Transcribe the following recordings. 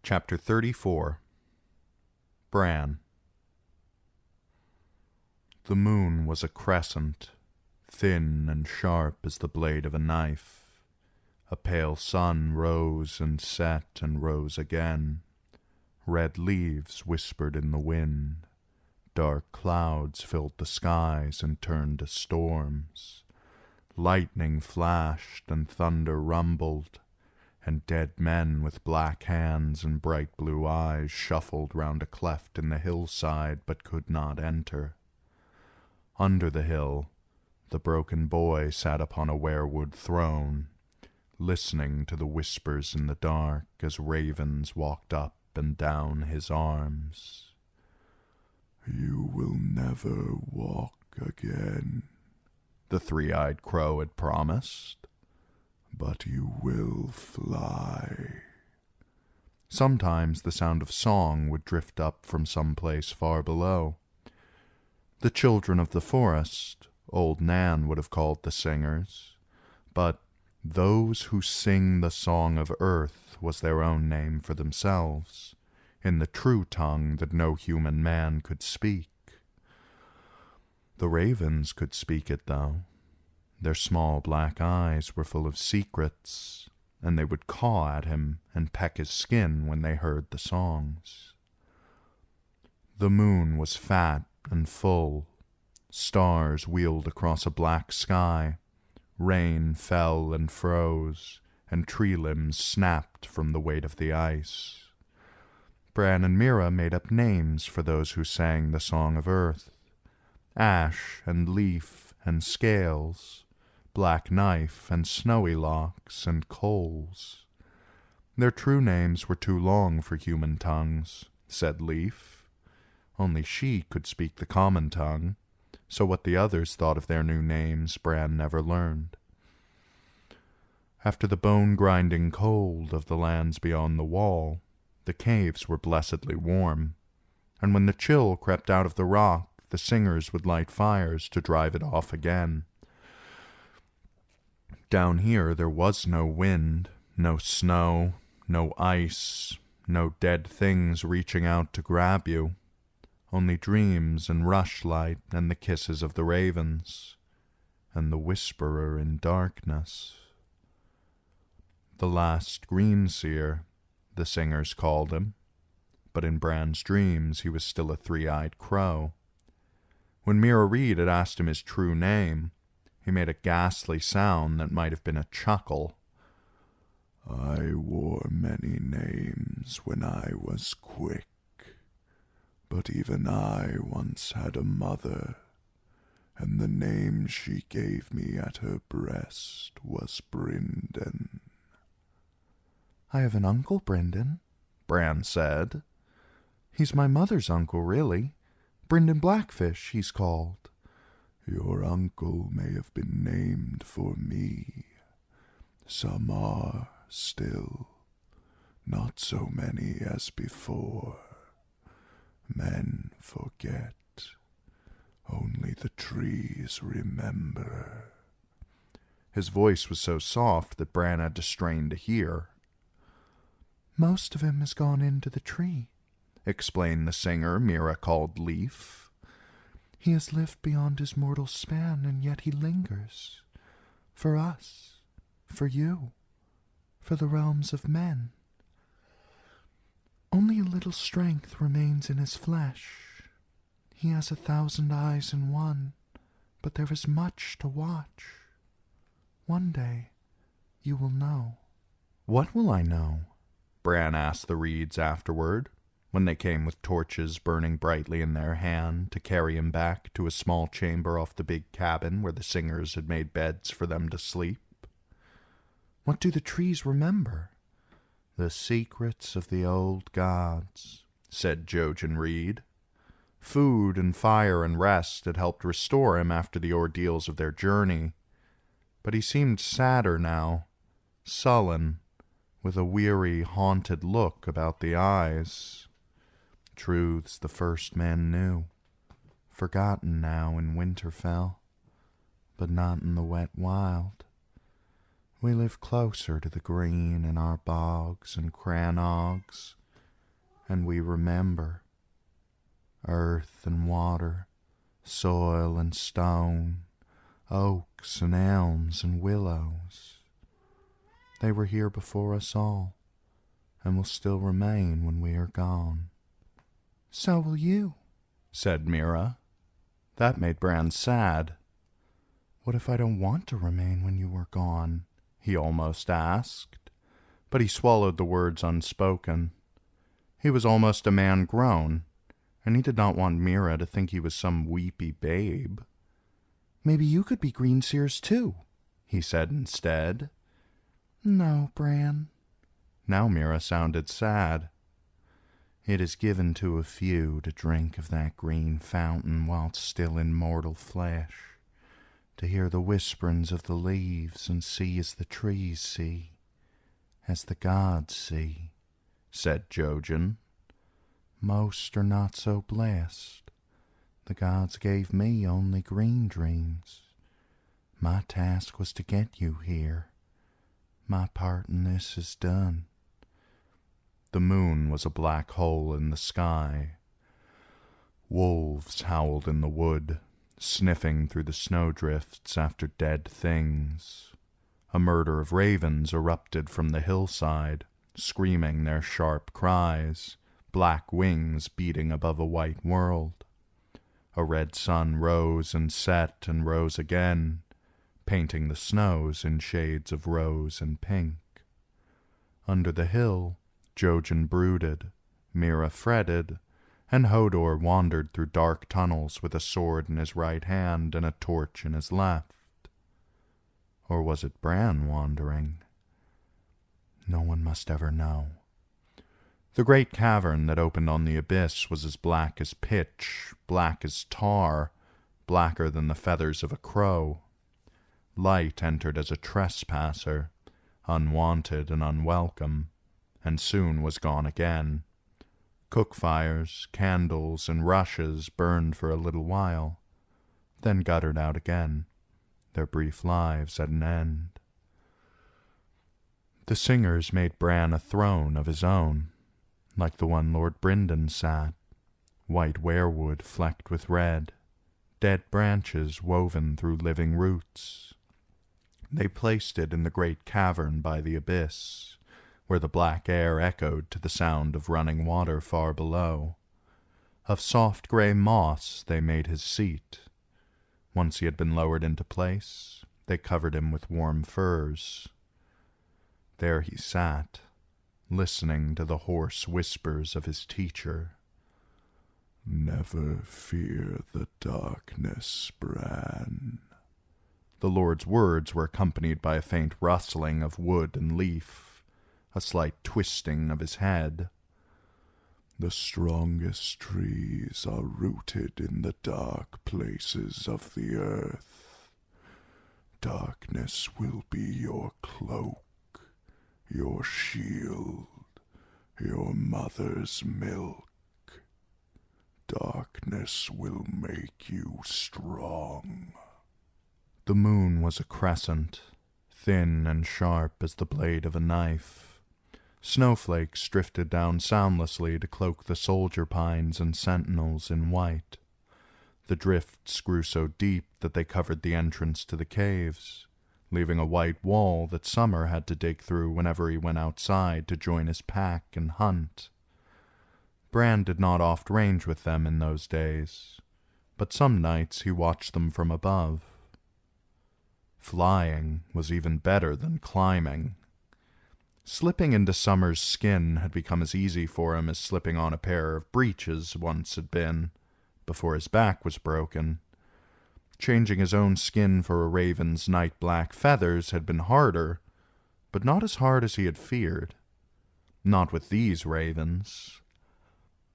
Chapter 34. Bran. The moon was a crescent, thin and sharp as the blade of a knife. A pale sun rose and set and rose again. Red leaves whispered in the wind. Dark clouds filled the skies and turned to storms. Lightning flashed and thunder rumbled, and dead men with black hands and bright blue eyes shuffled round a cleft in the hillside but could not enter. Under the hill, the broken boy sat upon a weirwood throne, listening to the whispers in the dark as ravens walked up and down his arms. "You will never walk again," the three-eyed crow had promised. "But you will fly." Sometimes the sound of song would drift up from some place far below. The children of the forest, old Nan would have called the singers, but those who sing the song of earth was their own name for themselves, in the true tongue that no human man could speak. The ravens could speak it, though. Their small black eyes were full of secrets, and they would caw at him and peck his skin when they heard the songs. The moon was fat and full. Stars wheeled across a black sky. Rain fell and froze, and tree limbs snapped from the weight of the ice. Bran and Mira made up names for those who sang the song of earth. Ash and Leaf and Scales, Black Knife and Snowy Locks and Coals. Their true names were too long for human tongues, said Leaf. Only she could speak the common tongue, so what the others thought of their new names Bran never learned. After the bone-grinding cold of the lands beyond the wall, the caves were blessedly warm, and when the chill crept out of the rock, the singers would light fires to drive it off again. Down here there was no wind, no snow, no ice, no dead things reaching out to grab you. Only dreams and rushlight and the kisses of the ravens, and the whisperer in darkness. The last green seer, the singers called him, but in Bran's dreams he was still a three-eyed crow. When Mira Reed had asked him his true name, he made a ghastly sound that might have been a chuckle. "I wore many names when I was quick, but even I once had a mother, and the name she gave me at her breast was Brynden." "I have an uncle, Brynden," Bran said. "He's my mother's uncle, really. Brynden Blackfish, he's called." "Your uncle may have been named for me. Some are still, not so many as before. Men forget, only the trees remember." His voice was so soft that Bran had to strain to hear. "Most of him has gone into the tree," explained the singer Mira called Leaf. "He has lived beyond his mortal span, and yet he lingers. For us, for you, for the realms of men. Only a little strength remains in his flesh. He has 1,000 eyes in one, but there is much to watch. One day you will know." "What will I know?" Bran asked the reeds afterward, when they came with torches burning brightly in their hand to carry him back to a small chamber off the big cabin where the singers had made beds for them to sleep. "What do the trees remember?" "The secrets of the old gods," said Jojen Reed. Food and fire and rest had helped restore him after the ordeals of their journey, but he seemed sadder now, sullen, with a weary, haunted look about the eyes. Truths the first men knew, forgotten now in Winterfell, but not in the wet wild. We live closer to the green in our bogs and crannogs, and we remember. Earth and water, soil and stone, oaks and elms and willows. They were here before us all, and will still remain when we are gone. So will you, said Mira. That made Bran sad. What if I don't want to remain when you are gone? He almost asked, but he swallowed the words unspoken. He was almost a man grown, and he did not want Mira to think he was some weepy babe. Maybe you could be Green Seers too, he said instead. No, Bran. Now Mira sounded sad. It is given to a few to drink of that green fountain whilst still in mortal flesh, to hear the whisperings of the leaves and see as the trees see, as the gods see, said Jojen. Most are not so blessed. The gods gave me only green dreams. My task was to get you here. My part in this is done. The moon was a black hole in the sky. Wolves howled in the wood, sniffing through the snowdrifts after dead things. A murder of ravens erupted from the hillside, screaming their sharp cries, black wings beating above a white world. A red sun rose and set and rose again, painting the snows in shades of rose and pink. Under the hill, Jojen brooded, Mira fretted, and Hodor wandered through dark tunnels with a sword in his right hand and a torch in his left. Or was it Bran wandering? No one must ever know. The great cavern that opened on the abyss was as black as pitch, black as tar, blacker than the feathers of a crow. Light entered as a trespasser, unwanted and unwelcome, and soon was gone again. Cook fires, candles, and rushes burned for a little while, then guttered out again, their brief lives at an end. The singers made Bran a throne of his own, like the one Lord Brynden sat, white weirwood flecked with red, dead branches woven through living roots. They placed it in the great cavern by the abyss, where the black air echoed to the sound of running water far below. Of soft grey moss they made his seat. Once he had been lowered into place, they covered him with warm furs. There he sat, listening to the hoarse whispers of his teacher. Never fear the darkness, Bran. The Lord's words were accompanied by a faint rustling of wood and leaf, a slight twisting of his head. The strongest trees are rooted in the dark places of the earth. Darkness will be your cloak, your shield, your mother's milk. Darkness will make you strong. The moon was a crescent, thin and sharp as the blade of a knife. Snowflakes drifted down soundlessly to cloak the soldier pines and sentinels in white. The drifts grew so deep that they covered the entrance to the caves, leaving a white wall that Summer had to dig through whenever he went outside to join his pack and hunt. Bran did not oft range with them in those days, but some nights he watched them from above. Flying was even better than climbing. Slipping into Summer's skin had become as easy for him as slipping on a pair of breeches once had been, before his back was broken. Changing his own skin for a raven's night-black feathers had been harder, but not as hard as he had feared. Not with these ravens.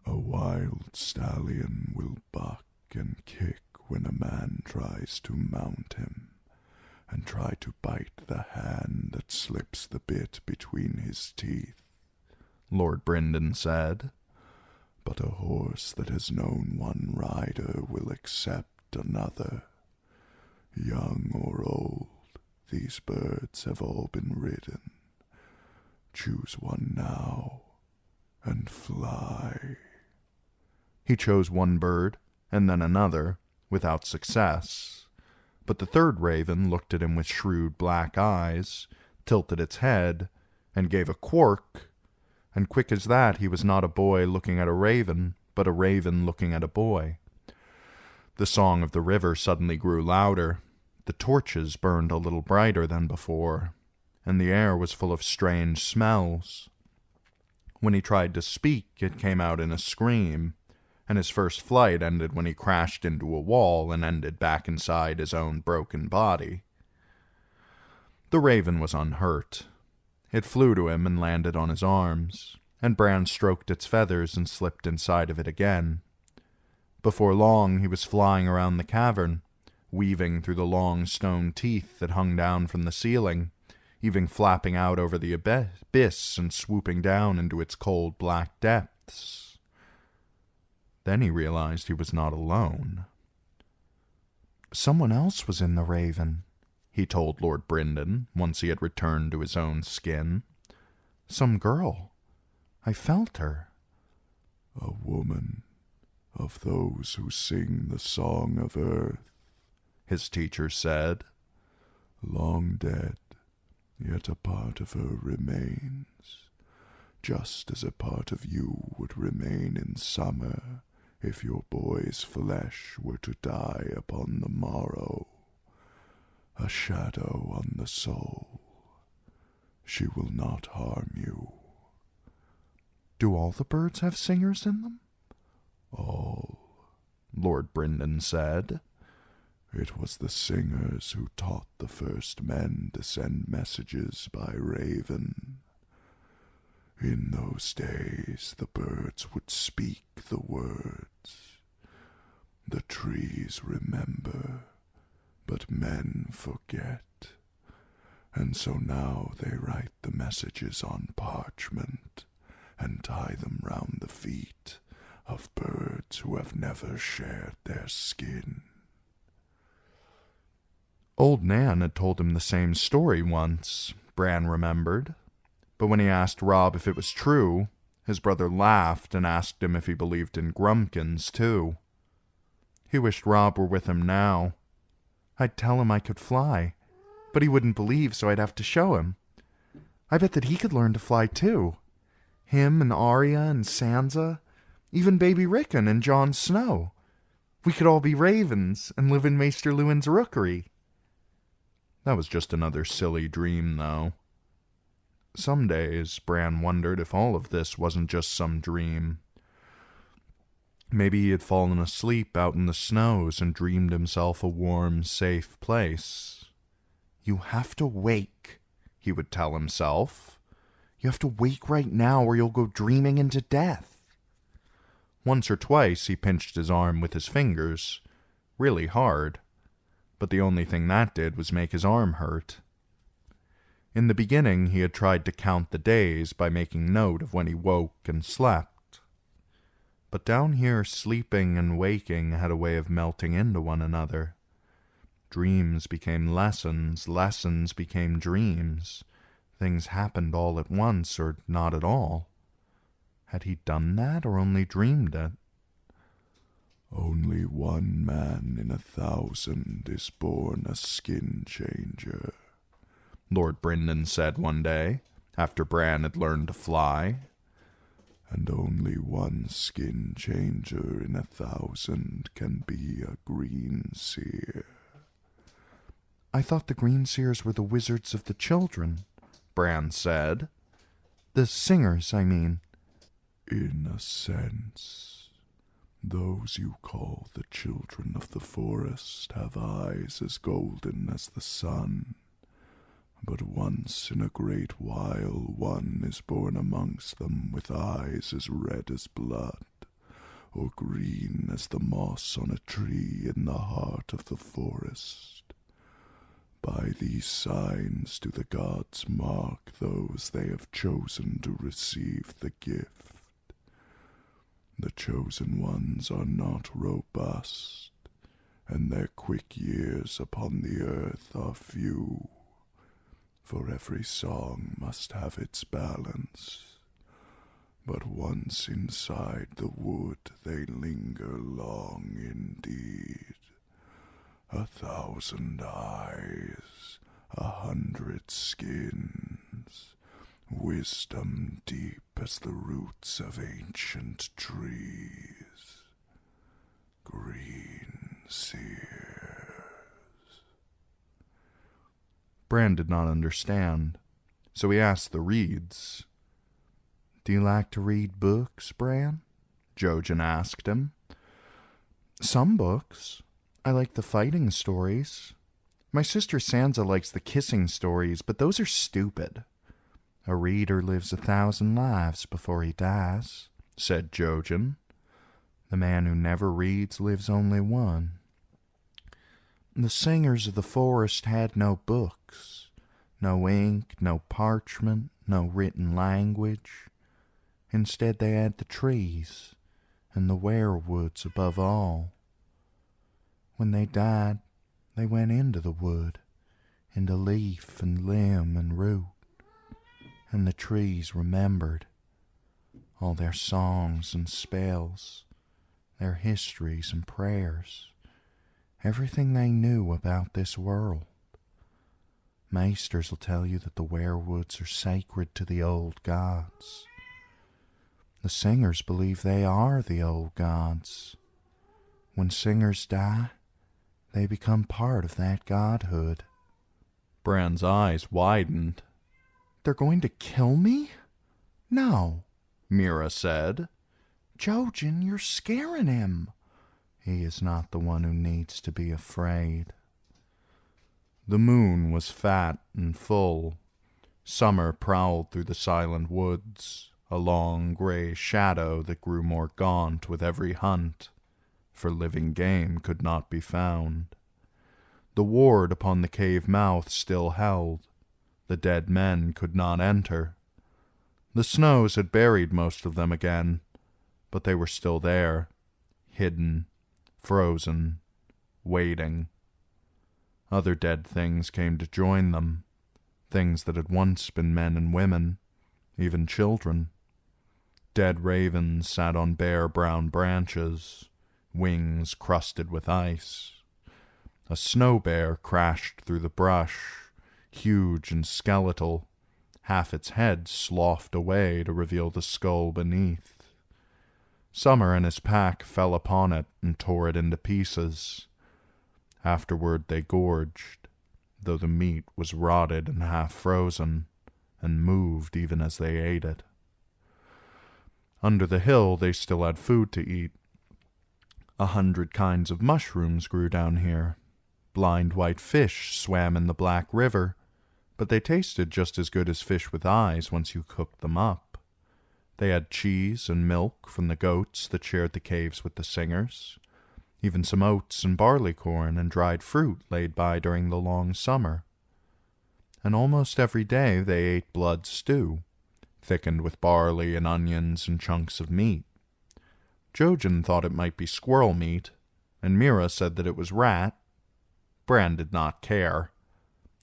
A wild stallion will buck and kick when a man tries to mount him, and try to bite the hand that slips the bit between his teeth, Lord Brynden said. But a horse that has known one rider will accept another. Young or old, these birds have all been ridden. Choose one now, and fly. He chose one bird, and then another, without success. But the third raven looked at him with shrewd black eyes, tilted its head, and gave a quirk, and quick as that he was not a boy looking at a raven, but a raven looking at a boy. The song of the river suddenly grew louder. The torches burned a little brighter than before, and the air was full of strange smells. When he tried to speak, it came out in a scream, and his first flight ended when he crashed into a wall and ended back inside his own broken body. The raven was unhurt. It flew to him and landed on his arms, and Bran stroked its feathers and slipped inside of it again. Before long he was flying around the cavern, weaving through the long stone teeth that hung down from the ceiling, even flapping out over the abyss and swooping down into its cold black depths. Then he realized he was not alone. "Someone else was in the raven," he told Lord Brynden, once he had returned to his own skin. "Some girl. I felt her." "A woman of those who sing the song of earth," his teacher said. "Long dead, yet a part of her remains, just as a part of you would remain in summer if your boy's flesh were to die upon the morrow. A shadow on the soul. She will not harm you." "Do all the birds have singers in them?" "All," Lord Brynden said. "It was the singers who taught the first men to send messages by raven. In those days the birds would speak the words. The trees remember, but men forget. And so now they write the messages on parchment and tie them round the feet of birds who have never shared their skin." Old Nan had told him the same story once, Bran remembered. But when he asked Robb if it was true, his brother laughed and asked him if he believed in grumpkins, too. He wished Robb were with him now. I'd tell him I could fly, but he wouldn't believe, so I'd have to show him. I bet that he could learn to fly, too. Him and Arya and Sansa, even baby Rickon and Jon Snow. We could all be ravens and live in Maester Luwin's rookery. That was just another silly dream, though. Some days, Bran wondered if all of this wasn't just some dream. Maybe he had fallen asleep out in the snows and dreamed himself a warm, safe place. "You have to wake," he would tell himself. "You have to wake right now or you'll go dreaming into death." Once or twice he pinched his arm with his fingers, really hard, but the only thing that did was make his arm hurt. In the beginning, he had tried to count the days by making note of when he woke and slept. But down here, sleeping and waking had a way of melting into one another. Dreams became lessons, lessons became dreams. Things happened all at once, or not at all. Had he done that, or only dreamed it? "Only one man in 1,000 is born a skin changer," Lord Brynden said one day, after Bran had learned to fly. "And only one skin changer in 1,000 can be a green seer." "I thought the green seers were the wizards of the children," Bran said. "The singers, I mean." "In a sense. Those you call the children of the forest have eyes as golden as the sun. But once in a great while one is born amongst them with eyes as red as blood, or green as the moss on a tree in the heart of the forest. By these signs do the gods mark those they have chosen to receive the gift. The chosen ones are not robust, and their quick years upon the earth are few. For every song must have its balance. but once inside the wood they linger long indeed. 1,000 eyes, 100 skins, wisdom deep as the roots of ancient trees, green seers. Bran did not understand, so he asked the reeds. "Do you like to read books, Bran?" Jojen asked him. "Some books. I like the fighting stories. My sister Sansa likes the kissing stories, but those are stupid." "A reader lives 1,000 lives before he dies," said Jojen. "The man who never reads lives only one." The singers of the forest had no books, no ink, no parchment, no written language. Instead they had the trees, and the werewoods above all. When they died, they went into the wood, into leaf and limb and root, and the trees remembered all their songs and spells, their histories and prayers, everything they knew about this world. Maesters will tell you that the werewoods are sacred to the old gods. The singers believe they are the old gods. When singers die, they become part of that godhood. Bran's eyes widened. "They're going to kill me?" "No," Mira said. "Jojen, you're scaring him." "He is not the one who needs to be afraid." The moon was fat and full. Summer prowled through the silent woods, a long gray shadow that grew more gaunt with every hunt, for living game could not be found. The ward upon the cave mouth still held. The dead men could not enter. The snows had buried most of them again, but they were still there, hidden, frozen, waiting. Other dead things came to join them, things that had once been men and women, even children. Dead ravens sat on bare brown branches, wings crusted with ice. A snow bear crashed through the brush, huge and skeletal, half its head sloughed away to reveal the skull beneath. Summer and his pack fell upon it and tore it into pieces. Afterward they gorged, though the meat was rotted and half frozen, and moved even as they ate it. Under the hill they still had food to eat. 100 kinds of mushrooms grew down here. Blind white fish swam in the black river, but they tasted just as good as fish with eyes once you cooked them up. They had cheese and milk from the goats that shared the caves with the singers, even some oats and barley corn and dried fruit laid by during the long summer. And almost every day they ate blood stew, thickened with barley and onions and chunks of meat. Jojen thought it might be squirrel meat, and Mira said that it was rat. Bran did not care.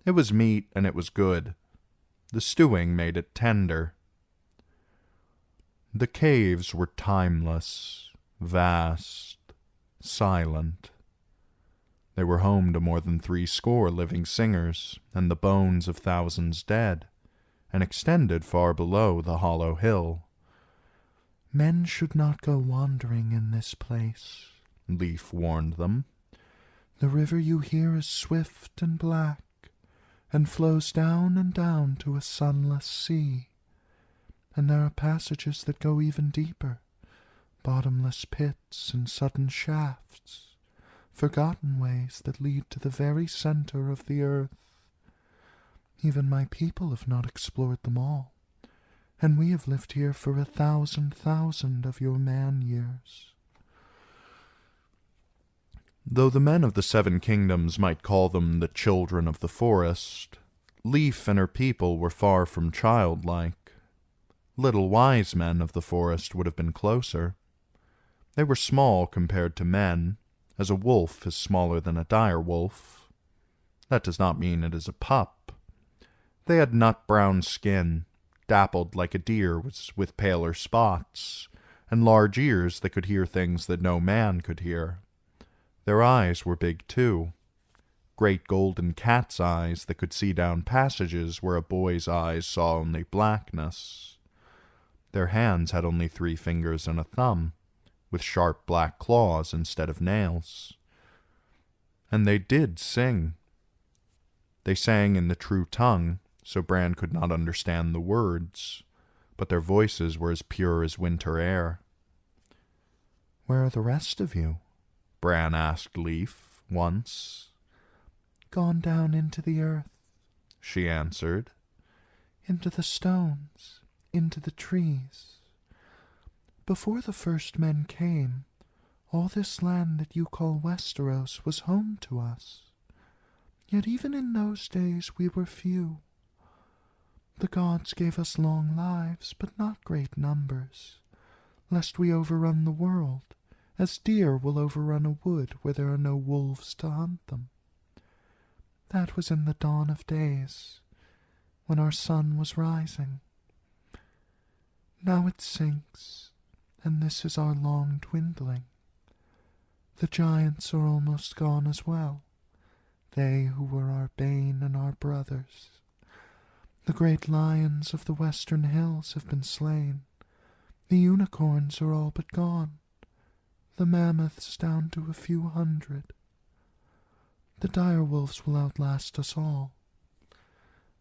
It was meat, and it was good. The stewing made it tender. The caves were timeless, vast, silent. They were home to more than 70 living singers, and the bones of thousands dead, and extended far below the hollow hill. "Men should not go wandering in this place," Leaf warned them. "The river you hear is swift and black, and flows down and down to a sunless sea. And there are passages that go even deeper, bottomless pits and sudden shafts, forgotten ways that lead to the very center of the earth. Even my people have not explored them all, and we have lived here for 1,000 of your man years." Though the men of the 7 kingdoms might call them the children of the forest, Leaf and her people were far from childlike. Little wise men of the forest would have been closer. They were small compared to men, as a wolf is smaller than a dire wolf. That does not mean it is a pup. They had nut-brown skin, dappled like a deer with paler spots, and large ears that could hear things that no man could hear. Their eyes were big too, great golden cat's eyes that could see down passages where a boy's eyes saw only blackness. Their hands had only 3 fingers and a thumb, with sharp black claws instead of nails. And they did sing. They sang in the true tongue, so Bran could not understand the words, but their voices were as pure as winter air. "Where are the rest of you?" Bran asked Leaf once. "Gone down into the earth," she answered. "Into the stones, into the trees. Before the first men came, all this land that you call Westeros was home to us. Yet even in those days we were few. The gods gave us long lives, but not great numbers, lest we overrun the world, as deer will overrun a wood where there are no wolves to hunt them. That was in the dawn of days, when our sun was rising. Now it sinks, and this is our long dwindling. The giants are almost gone as well, they who were our bane and our brothers. The great lions of the western hills have been slain. The unicorns are all but gone, the mammoths down to a few hundred. The direwolves will outlast us all,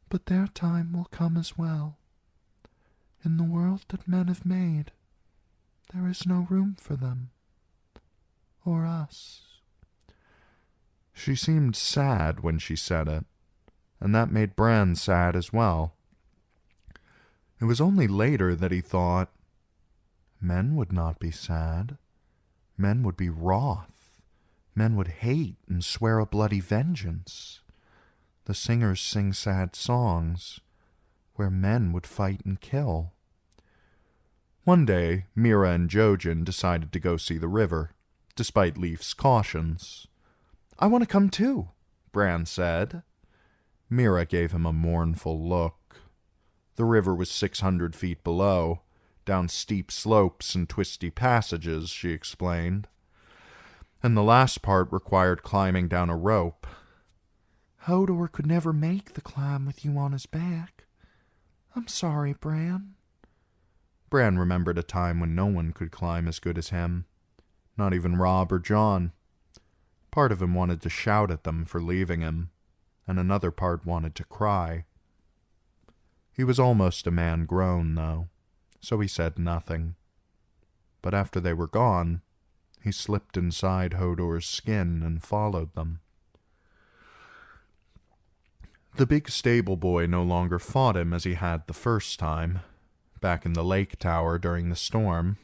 but their time will come as well. In the world that men have made, there is no room for them, or us." She seemed sad when she said it, and that made Bran sad as well. It was only later that he thought, men would not be sad. Men would be wroth. Men would hate and swear a bloody vengeance. The singers sing sad songs, where men would fight and kill. One day, Mira and Jojen decided to go see the river, despite Leaf's cautions. "I want to come too," Bran said. Mira gave him a mournful look. The river was 600 feet below, down steep slopes and twisty passages, she explained. And the last part required climbing down a rope. "Hodor could never make the climb with you on his back. I'm sorry, Bran." Bran remembered a time when no one could climb as good as him, not even Robb or Jon. Part of him wanted to shout at them for leaving him, and another part wanted to cry. He was almost a man grown, though, so he said nothing. But after they were gone, he slipped inside Hodor's skin and followed them. The big stable boy no longer fought him as he had the first time, back in the lake tower during the storm.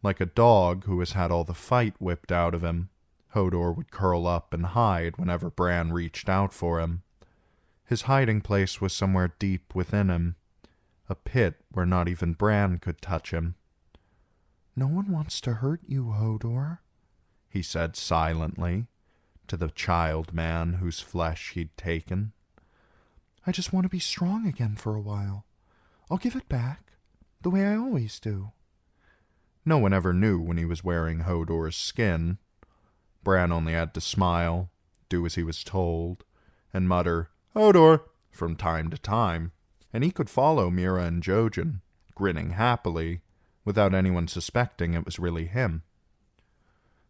Like a dog who has had all the fight whipped out of him, Hodor would curl up and hide whenever Bran reached out for him. His hiding place was somewhere deep within him, a pit where not even Bran could touch him. "No one wants to hurt you, Hodor," he said silently to the child man whose flesh he'd taken. "I just want to be strong again for a while. I'll give it back, the way I always do." No one ever knew when he was wearing Hodor's skin. Bran only had to smile, do as he was told, and mutter, "Hodor," from time to time, and he could follow Mira and Jojen, grinning happily, without anyone suspecting it was really him.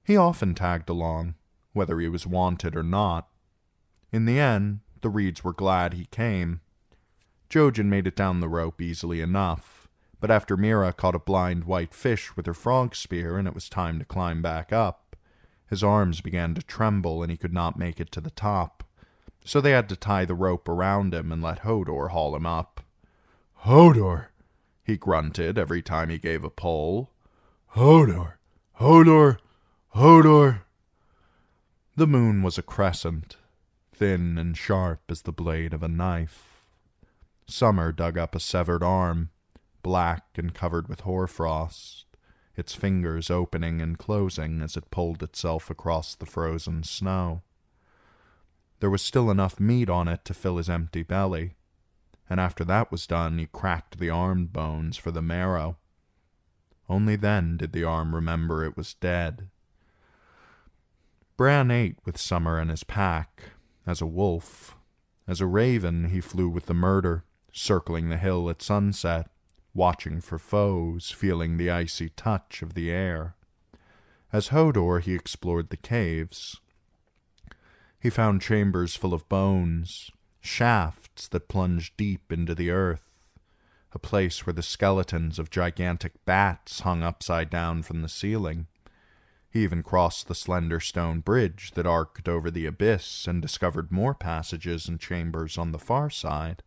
He often tagged along, whether he was wanted or not. In the end, the Reeds were glad he came. Jojen made it down the rope easily enough, but after Mira caught a blind white fish with her frog spear and it was time to climb back up, his arms began to tremble and he could not make it to the top, so they had to tie the rope around him and let Hodor haul him up. "Hodor," he grunted every time he gave a pull. "Hodor, Hodor, Hodor." The moon was a crescent, thin and sharp as the blade of a knife. Summer dug up a severed arm, black and covered with hoarfrost, its fingers opening and closing as it pulled itself across the frozen snow. There was still enough meat on it to fill his empty belly, and after that was done he cracked the arm bones for the marrow. Only then did the arm remember it was dead. Bran ate with Summer and his pack, as a wolf. As a raven he flew with the murder, circling the hill at sunset, watching for foes, feeling the icy touch of the air. As Hodor he explored the caves. He found chambers full of bones, shafts that plunged deep into the earth, a place where the skeletons of gigantic bats hung upside down from the ceiling. He even crossed the slender stone bridge that arced over the abyss and discovered more passages and chambers on the far side.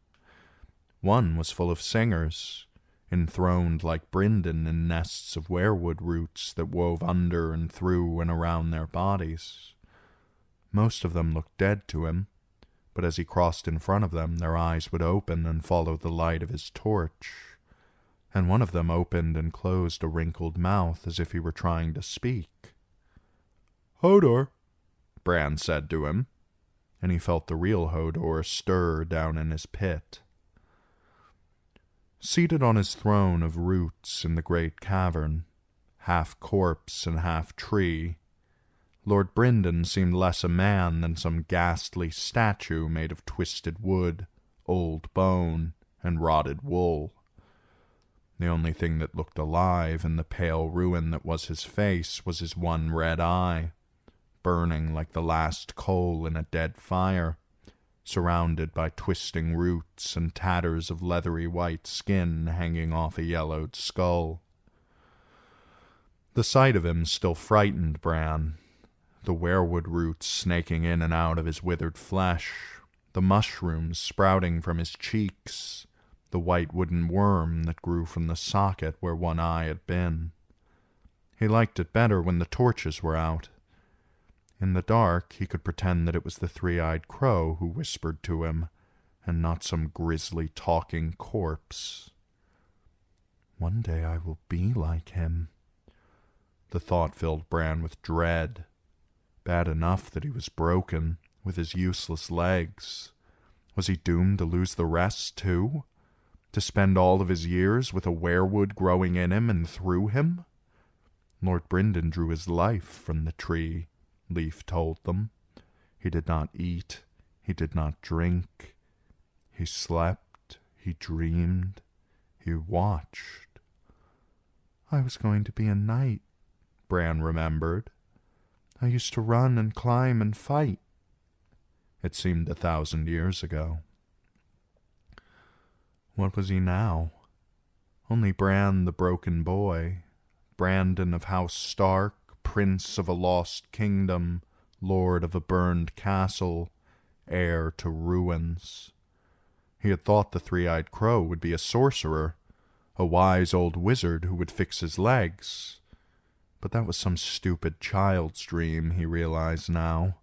One was full of singers, enthroned like Brindon in nests of weirwood roots that wove under and through and around their bodies. Most of them looked dead to him, but as he crossed in front of them, their eyes would open and follow the light of his torch, and one of them opened and closed a wrinkled mouth as if he were trying to speak. "Hodor," Bran said to him, and he felt the real Hodor stir down in his pit. Seated on his throne of roots in the great cavern, half corpse and half tree, Lord Brindon seemed less a man than some ghastly statue made of twisted wood, old bone, and rotted wool. The only thing that looked alive in the pale ruin that was his face was his one red eye, burning like the last coal in a dead fire, surrounded by twisting roots and tatters of leathery white skin hanging off a yellowed skull. The sight of him still frightened Bran, the weirwood roots snaking in and out of his withered flesh, the mushrooms sprouting from his cheeks, the white wooden worm that grew from the socket where one eye had been. He liked it better when the torches were out. In the dark he could pretend that it was the three-eyed crow who whispered to him, and not some grisly talking corpse. One day I will be like him. The thought filled Bran with dread. Bad enough that he was broken, with his useless legs. Was he doomed to lose the rest, too? To spend all of his years with a weirwood growing in him and through him? Lord Brindon drew his life from the tree, Leaf told them. He did not eat, he did not drink. He slept, he dreamed, he watched. I was going to be a knight, Bran remembered. I used to run and climb and fight. It seemed 1,000 years ago. What was he now? Only Bran the broken boy, Brandon of House Stark, prince of a lost kingdom, lord of a burned castle, heir to ruins. He had thought the three-eyed crow would be a sorcerer, a wise old wizard who would fix his legs. But that was some stupid child's dream, he realized now.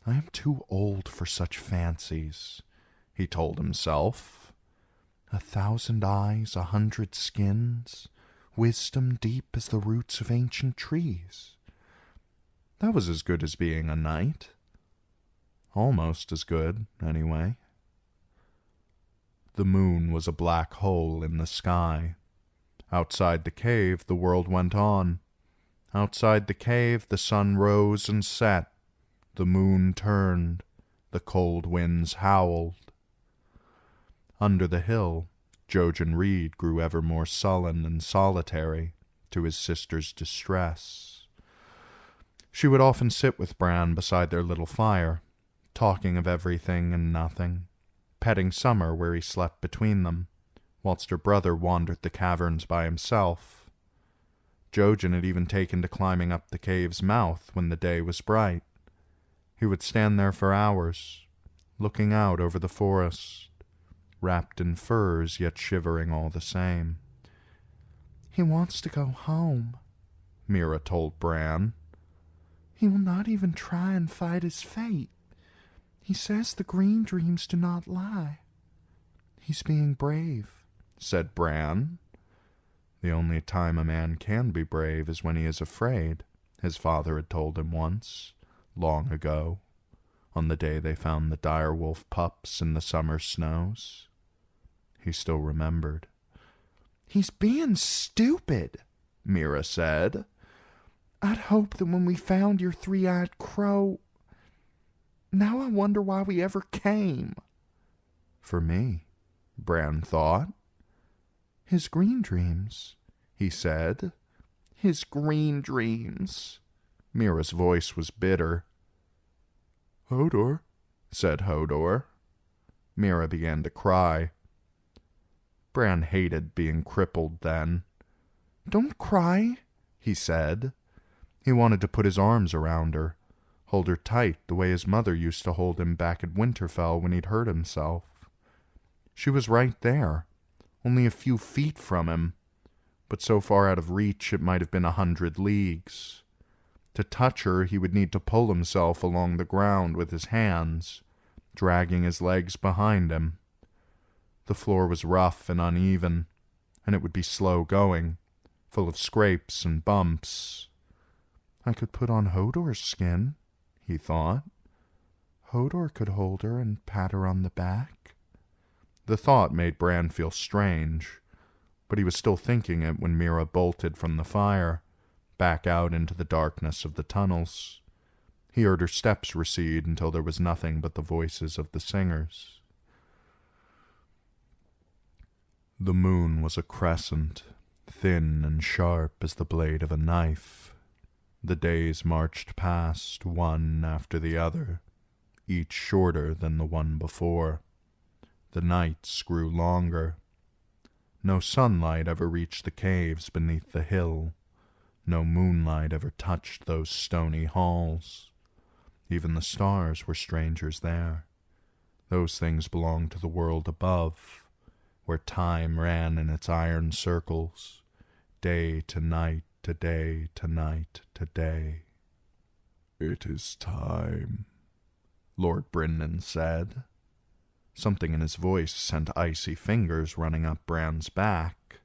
I am too old for such fancies, he told himself. 1,000 eyes, 100 skins, wisdom deep as the roots of ancient trees. That was as good as being a knight. Almost as good, anyway. The moon was a black hole in the sky. Outside the cave, the world went on. Outside the cave, the sun rose and set. The moon turned. The cold winds howled. Under the hill, Jojen Reed grew ever more sullen and solitary, to his sister's distress. She would often sit with Bran beside their little fire, talking of everything and nothing, petting Summer where he slept between them, whilst her brother wandered the caverns by himself. Jojen had even taken to climbing up the cave's mouth when the day was bright. He would stand there for hours, looking out over the forest, wrapped in furs yet shivering all the same. He wants to go home, Mira told Bran. He will not even try and fight his fate. He says the green dreams do not lie. He's being brave, said Bran. The only time a man can be brave is when he is afraid, his father had told him once, long ago, on the day they found the direwolf pups in the summer snows. he still remembered. "He's being stupid," Mira said. "I'd hoped that when we found your three-eyed crow... Now I wonder why we ever came." "For me," Bran thought. "His green dreams," he said. "His green dreams." Mira's voice was bitter. "Hodor," said Hodor. Mira began to cry. Bran hated being crippled then. "Don't cry," he said. He wanted to put his arms around her, hold her tight the way his mother used to hold him back at Winterfell when he'd hurt himself. She was right there, only a few feet from him, but so far out of reach it might have been 100 leagues. To touch her, he would need to pull himself along the ground with his hands, dragging his legs behind him. The floor was rough and uneven, and it would be slow going, full of scrapes and bumps. I could put on Hodor's skin, he thought. Hodor could hold her and pat her on the back. The thought made Bran feel strange, but he was still thinking it when Mira bolted from the fire, back out into the darkness of the tunnels. He heard her steps recede until there was nothing but the voices of the singers. The moon was a crescent, thin and sharp as the blade of a knife. The days marched past, one after the other, each shorter than the one before. The nights grew longer. No sunlight ever reached the caves beneath the hill. No moonlight ever touched those stony halls. Even the stars were strangers there. Those things belonged to the world above, where time ran in its iron circles, day to night, to day to night to day. "It is time," Lord Brynden said. Something in his voice sent icy fingers running up Bran's back.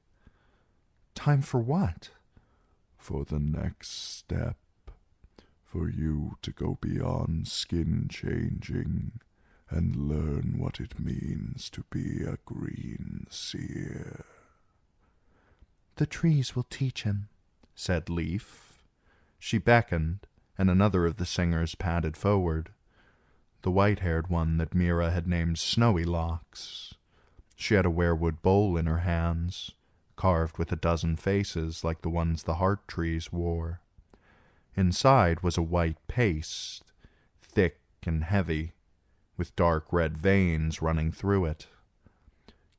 "Time for what?" "For the next step. For you to go beyond skin changing and learn what it means to be a green seer." "The trees will teach him," said Leaf. She beckoned, and another of the singers padded forward. The white-haired one that Mira had named Snowy Locks. She had a weirwood bowl in her hands, carved with a dozen faces like the ones the heart trees wore. Inside was a white paste, thick and heavy, with dark red veins running through it.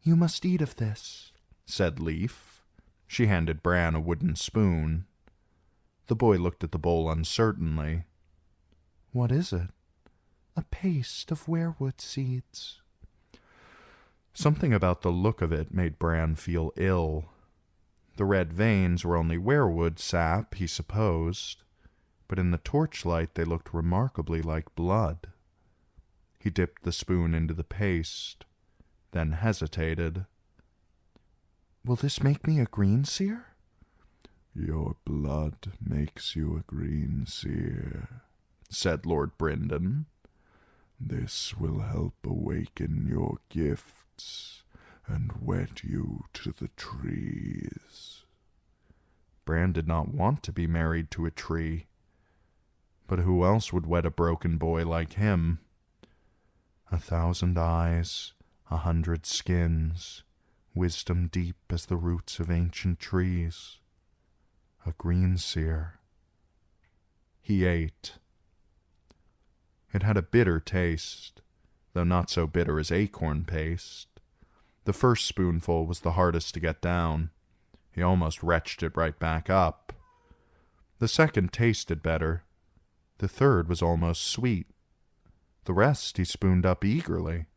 "You must eat of this," said Leaf. She handed Bran a wooden spoon. The boy looked at the bowl uncertainly. "What is it?" "A paste of weirwood seeds." Something about the look of it made Bran feel ill. The red veins were only weirwood sap, he supposed, but in the torchlight they looked remarkably like blood. He dipped the spoon into the paste, then hesitated. "Will this make me a green seer?" "Your blood makes you a green seer," said Lord Brynden. "This will help awaken your gifts and wed you to the trees." Bran did not want to be married to a tree. But who else would wed a broken boy like him? 1,000 eyes, 100 skins, wisdom deep as the roots of ancient trees. A green seer. He ate. It had a bitter taste, though not so bitter as acorn paste. The first spoonful was the hardest to get down. He almost retched it right back up. The second tasted better. The third was almost sweet. The rest he spooned up eagerly.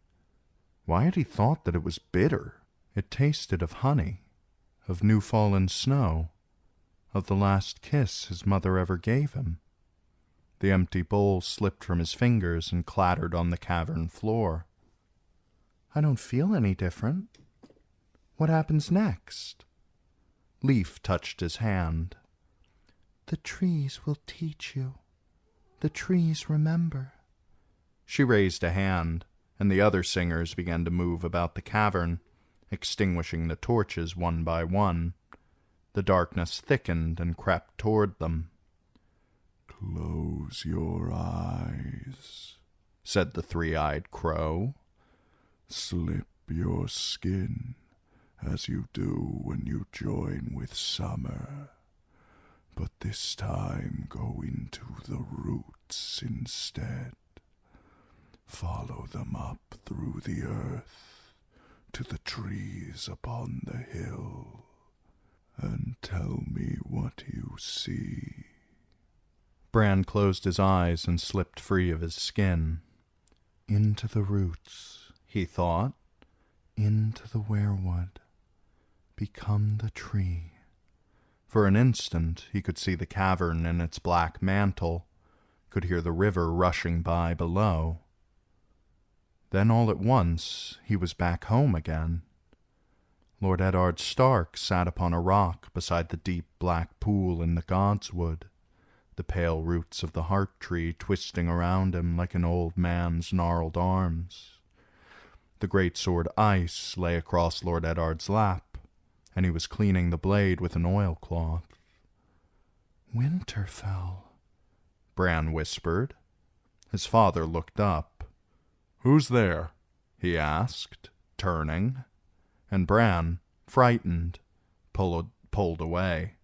Why had he thought that it was bitter? It tasted of honey, of new-fallen snow, of the last kiss his mother ever gave him. The empty bowl slipped from his fingers and clattered on the cavern floor. "I don't feel any different. What happens next?" Leaf touched his hand. "The trees will teach you. The trees remember." She raised a hand, and the other singers began to move about the cavern, extinguishing the torches one by one. The darkness thickened and crept toward them. "Close your eyes," said the three-eyed crow. "Slip your skin as you do when you join with summer, but this time go into the roots instead. Follow them up through the earth to the trees upon the hill, and tell me what you see." Bran closed his eyes and slipped free of his skin. Into the roots, he thought, into the weirwood, become the tree. For an instant he could see the cavern in its black mantle, could hear the river rushing by below. Then all at once he was back home again. Lord Eddard Stark sat upon a rock beside the deep black pool in the godswood, the pale roots of the heart tree twisting around him like an old man's gnarled arms. The great sword Ice lay across Lord Eddard's lap, and he was cleaning the blade with an oilcloth. "Winterfell," Bran whispered. His father looked up. "Who's there?" he asked, turning, and Bran, frightened, pulled away.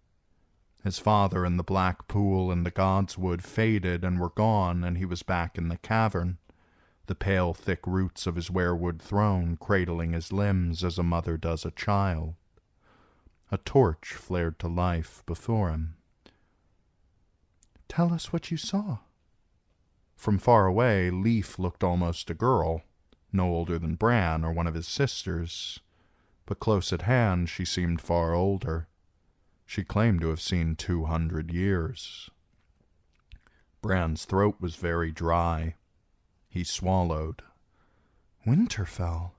His father and the black pool and the godswood faded and were gone, and he was back in the cavern, the pale, thick roots of his weirwood throne cradling his limbs as a mother does a child. A torch flared to life before him. "Tell us what you saw." From far away, Leaf looked almost a girl, no older than Bran or one of his sisters, but close at hand she seemed far older. She claimed to have seen 200 years. Bran's throat was very dry. He swallowed. "Winterfell.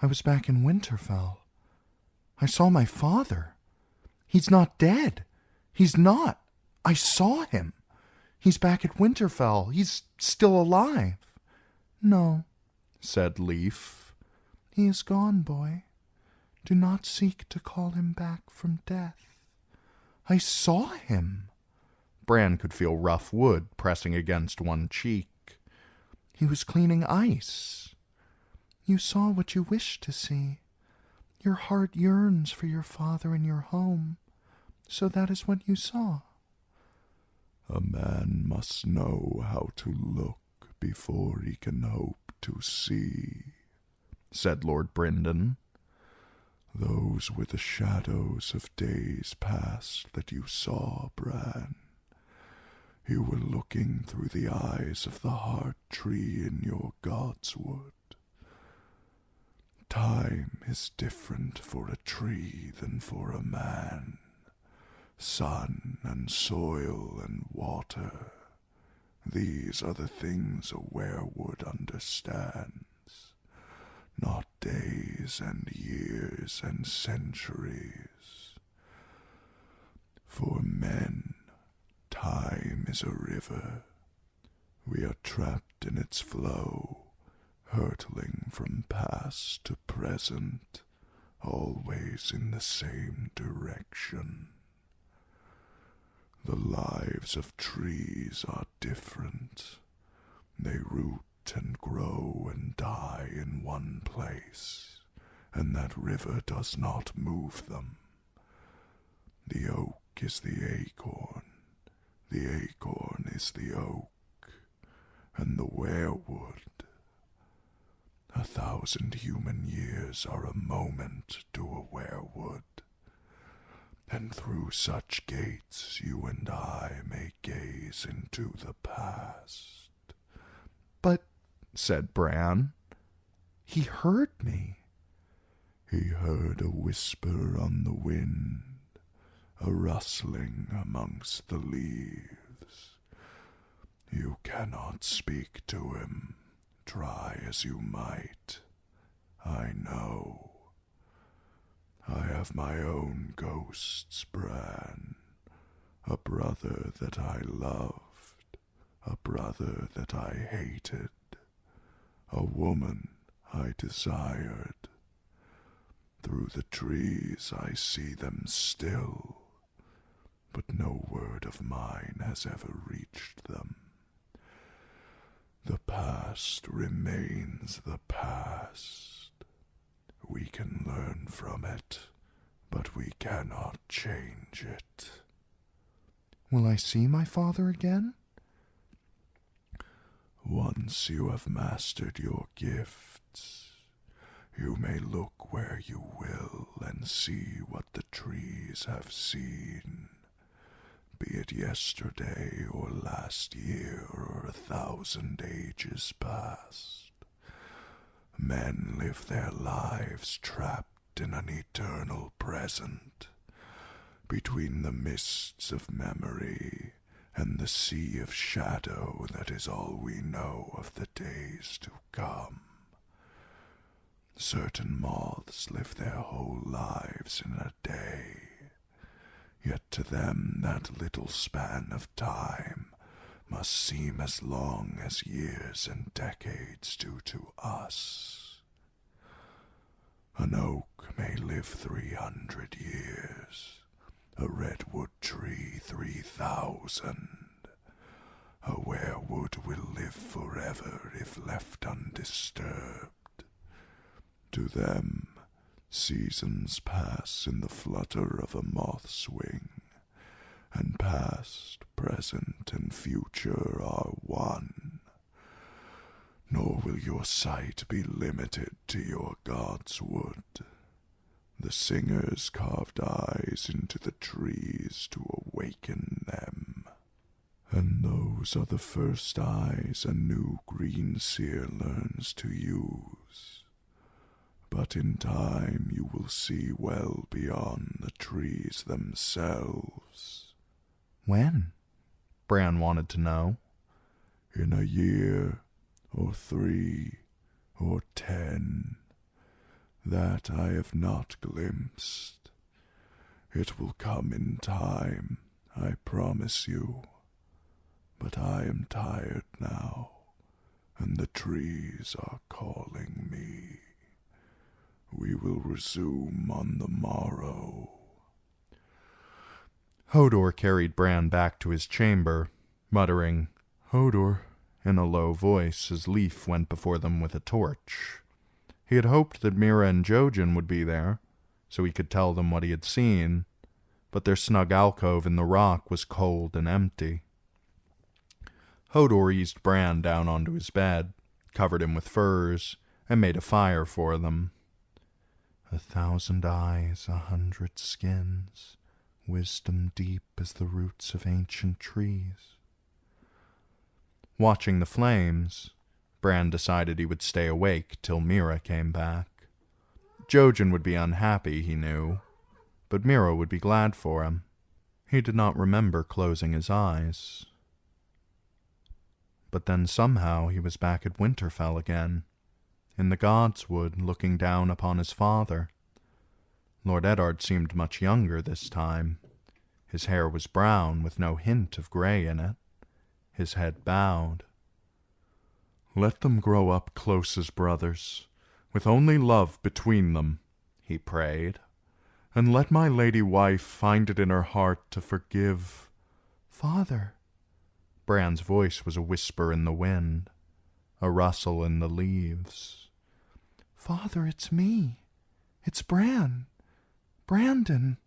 I was back in Winterfell. I saw my father. He's not dead. He's not. I saw him. He's back at Winterfell. He's still alive." "No," said Leaf. "He is gone, boy. Do not seek to call him back from death. I saw him." Bran could feel rough wood pressing against one cheek. "He was cleaning ice. You saw what you wished to see. Your heart yearns for your father and your home, so that is what you saw." "A man must know how to look before he can hope to see," said Lord Brynden. "Those were the shadows of days past that you saw, Bran. You were looking through the eyes of the heart tree in your godswood. Time is different for a tree than for a man. Sun and soil and water, these are the things a weirwood understands, not days and years and centuries. For men, time is a river. We are trapped in its flow, hurtling from past to present, always in the same direction. The lives of trees are different. They root and grow and die in one place, and that river does not move them. The oak is the acorn is the oak, and the weirwood. 1,000 human years are a moment to a weirwood. And through such gates you and I may gaze into the past." "But," said Bran, "he heard me." "He heard a whisper on the wind, a rustling amongst the leaves. You cannot speak to him, try as you might. I know. I have my own ghosts, Bran. A brother that I loved, a brother that I hated, a woman I desired. Through the trees I see them still, but no word of mine has ever reached them. The past remains the past. We can learn from it, but we cannot change it. Will I see my father again? Once you have mastered your gifts, you may look where you will and see what the trees have seen, be it yesterday or last year or 1,000 ages past. Men live their lives trapped in an eternal present, between the mists of memory and the sea of shadow that is all we know of the days to come. Certain moths live their whole lives in a day, yet to them that little span of time must seem as long as years and decades do to us. An oak may live 300 years, a redwood tree 3,000. A weirwood will live forever if left undisturbed. To them, seasons pass in the flutter of a moth's wing, and past, present, and future are one. Nor will your sight be limited to your god's wood. The singers carved eyes into the trees to awaken them, and those are the first eyes a new green seer learns to use. But in time you will see well beyond the trees themselves. When? Bran wanted to know. In a year, or 3, or 10, that I have not glimpsed. It will come in time, I promise you. But I am tired now, and the trees are calling me. We will resume on the morrow. Hodor carried Bran back to his chamber, muttering, "Hodor," in a low voice as Leif went before them with a torch. He had hoped that Mira and Jojen would be there, so he could tell them what he had seen, but their snug alcove in the rock was cold and empty. Hodor eased Bran down onto his bed, covered him with furs, and made a fire for them. 1,000 eyes, 100 skins, wisdom deep as the roots of ancient trees. Watching the flames, Bran decided he would stay awake till Mira came back. Jojen would be unhappy, he knew, but Mira would be glad for him. He did not remember closing his eyes. But then somehow he was back at Winterfell again, in the Godswood, looking down upon his father. Lord Eddard seemed much younger this time. His hair was brown, with no hint of gray in it. His head bowed. "Let them grow up close as brothers, with only love between them," he prayed. "And let my lady wife find it in her heart to forgive." "Father." Bran's voice was a whisper in the wind, a rustle in the leaves. "Father, it's me. It's Bran. Brandon."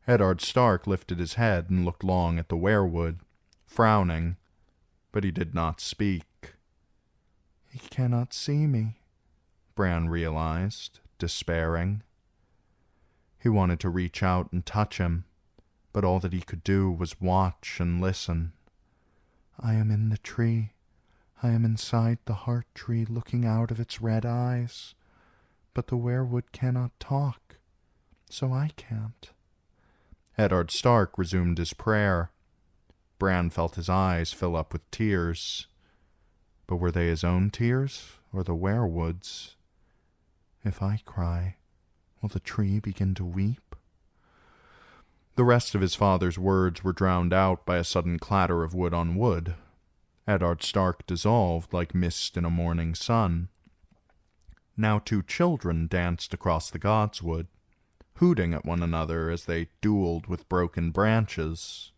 Eddard Stark lifted his head and looked long at the weirwood, frowning, but he did not speak. "He cannot see me," Bran realized, despairing. He wanted to reach out and touch him, but all that he could do was watch and listen. "I am in the tree. I am inside the heart tree looking out of its red eyes. But the weirwood cannot talk, so I can't." Eddard Stark resumed his prayer. Bran felt his eyes fill up with tears. But were they his own tears, or the weirwood's? "If I cry, will the tree begin to weep?" The rest of his father's words were drowned out by a sudden clatter of wood on wood. Eddard Stark dissolved like mist in a morning sun. Now 2 children danced across the godswood, hooting at one another as they dueled with broken branches.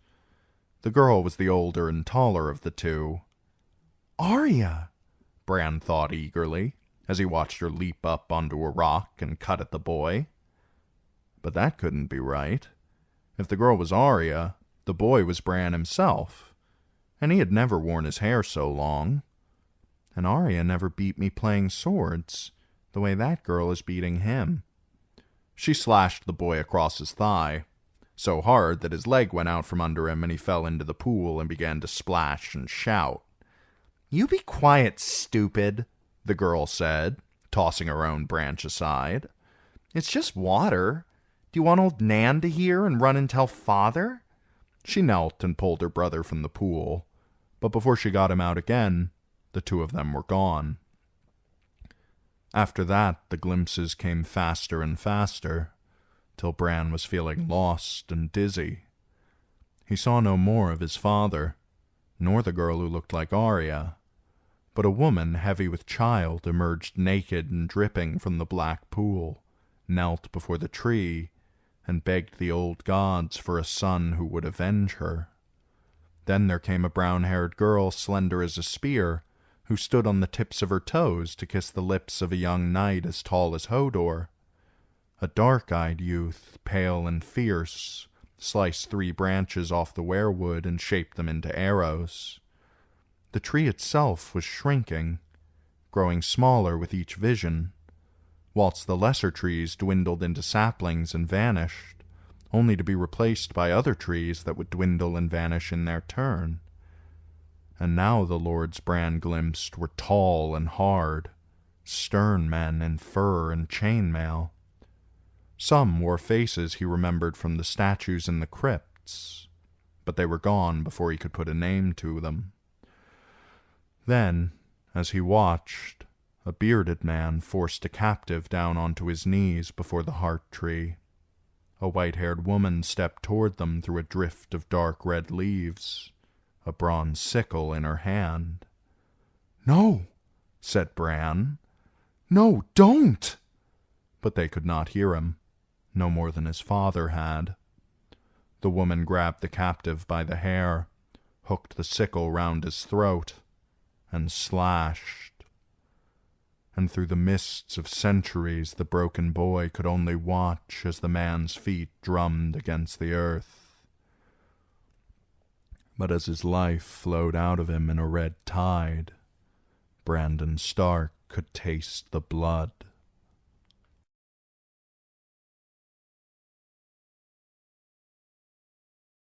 The girl was the older and taller of the 2. "Arya!" Bran thought eagerly, as he watched her leap up onto a rock and cut at the boy. But that couldn't be right. If the girl was Arya, the boy was Bran himself, and he had never worn his hair so long. And Arya never beat me playing swords, the way that girl is beating him. She slashed the boy across his thigh, so hard that his leg went out from under him and he fell into the pool and began to splash and shout. "You be quiet, stupid," the girl said, tossing her own branch aside. "It's just water. Do you want old Nan to hear and run and tell father?" She knelt and pulled her brother from the pool, but before she got him out again, the 2 of them were gone. After that, the glimpses came faster and faster, till Bran was feeling lost and dizzy. He saw no more of his father, nor the girl who looked like Arya, but a woman heavy with child emerged naked and dripping from the black pool, knelt before the tree, and begged the old gods for a son who would avenge her. Then there came a brown-haired girl slender as a spear, who stood on the tips of her toes to kiss the lips of a young knight as tall as Hodor. A dark-eyed youth, pale and fierce, sliced 3 branches off the weirwood and shaped them into arrows. The tree itself was shrinking, growing smaller with each vision, whilst the lesser trees dwindled into saplings and vanished, only to be replaced by other trees that would dwindle and vanish in their turn. And now the lords Bran glimpsed were tall and hard, stern men in fur and chainmail. Some wore faces he remembered from the statues in the crypts, but they were gone before he could put a name to them. Then, as he watched, a bearded man forced a captive down onto his knees before the heart tree. A white-haired woman stepped toward them through a drift of dark red leaves, a bronze sickle in her hand. "No," said Bran. "No, don't!" But they could not hear him, no more than his father had. The woman grabbed the captive by the hair, hooked the sickle round his throat, and slashed. And through the mists of centuries the broken boy could only watch as the man's feet drummed against the earth. But as his life flowed out of him in a red tide, Brandon Stark could taste the blood.